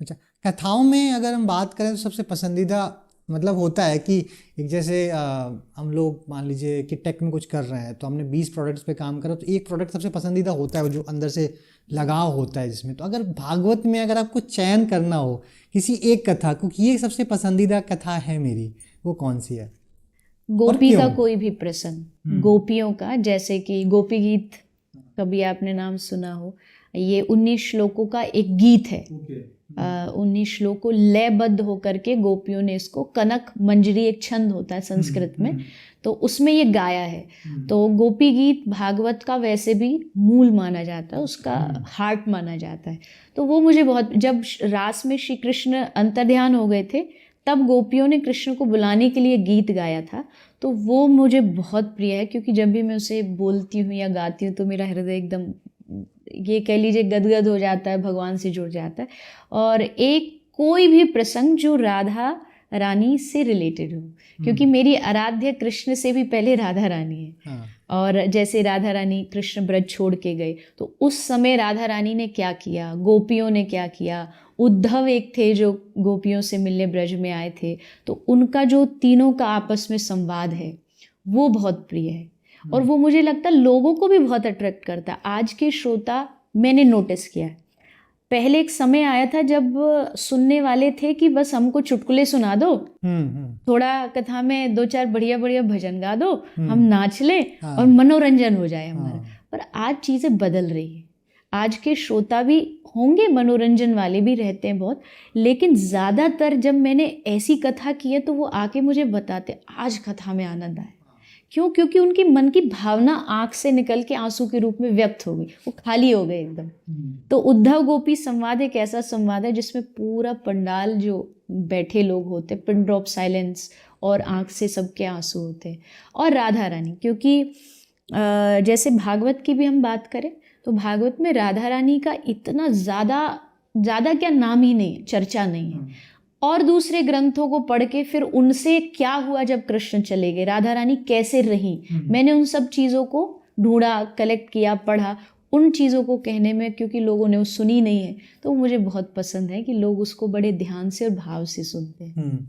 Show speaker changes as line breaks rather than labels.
अच्छा, कथाओं में अगर हम बात करें तो सबसे पसंदीदा मतलब होता है कि एक जैसे हम लोग मान लीजिए कि टेक में कुछ कर रहे हैं तो हमने 20 प्रोडक्ट्स पे काम करा तो एक प्रोडक्ट सबसे पसंदीदा होता है वो जो अंदर से लगाव होता है जिसमें। तो अगर भागवत में अगर आपको चयन करना हो किसी एक कथा क्योंकि ये सबसे पसंदीदा कथा है मेरी, वो कौन सी है और
गोपी
क्यों?
का कोई भी प्रसंग, गोपियों का, जैसे कि गोपी गीत, कभी आपने नाम सुना हो। ये 19 श्लोकों का एक गीत है। 19 श्लोक को लयबद्ध होकर के गोपियों ने इसको, कनक मंजरी एक छंद होता है संस्कृत में, तो उसमें ये गाया है। तो गोपी गीत भागवत का वैसे भी मूल माना जाता है, उसका हार्ट माना जाता है। तो वो मुझे बहुत, जब रास में श्री कृष्ण अंतर्ध्यान हो गए थे तब गोपियों ने कृष्ण को बुलाने के लिए गीत गाया था, तो वो मुझे बहुत प्रिय है। क्योंकि जब भी मैं उसे बोलती हूँ या गाती हूँ तो मेरा हृदय एकदम, ये कह लीजिए, गदगद हो जाता है, भगवान से जुड़ जाता है। और एक कोई भी प्रसंग जो राधा रानी से रिलेटेड हो, क्योंकि मेरी आराध्य कृष्ण से भी पहले राधा रानी है।
हाँ।
और जैसे राधा रानी कृष्ण ब्रज छोड़ के गए तो उस समय राधा रानी ने क्या किया, गोपियों ने क्या किया, उद्धव एक थे जो गोपियों से मिलने ब्रज में आए थे, तो उनका जो तीनों का आपस में संवाद है वो बहुत प्रिय है। और वो मुझे लगता है लोगों को भी बहुत अट्रैक्ट करता है। आज के श्रोता, मैंने नोटिस किया है, पहले एक समय आया था जब सुनने वाले थे कि बस हमको चुटकुले सुना दो, थोड़ा कथा में दो चार बढ़िया बढ़िया भजन गा दो, हम नाच लें और मनोरंजन हो जाए हमारा। पर आज चीज़ें बदल रही है। आज के श्रोता भी होंगे, मनोरंजन वाले भी रहते हैं बहुत, लेकिन ज़्यादातर जब मैंने ऐसी कथा की है तो वो आके मुझे बताते आज कथा में आनंद आया। क्यों? क्योंकि उनकी मन की भावना आंख से निकल के आंसू के रूप में व्यक्त हो गई, वो खाली हो गए एकदम। तो उद्धव गोपी संवाद एक ऐसा संवाद है जिसमें पूरा पंडाल जो बैठे लोग होते, पिन ड्रॉप साइलेंस, और आंख से सबके आंसू होते हैं। और राधा रानी, क्योंकि जैसे भागवत की भी हम बात करें तो भागवत में राधा रानी का इतना ज़्यादा ज़्यादा क्या नाम ही नहीं है, चर्चा नहीं है। और दूसरे ग्रंथों को पढ़ के फिर उनसे क्या हुआ जब कृष्ण चले गए, राधा रानी कैसे रही, मैंने उन सब चीज़ों को ढूंढा, कलेक्ट किया, पढ़ा। उन चीज़ों को कहने में, क्योंकि लोगों ने वो सुनी नहीं है, तो मुझे बहुत पसंद है कि लोग उसको बड़े ध्यान से और भाव से सुनते हैं।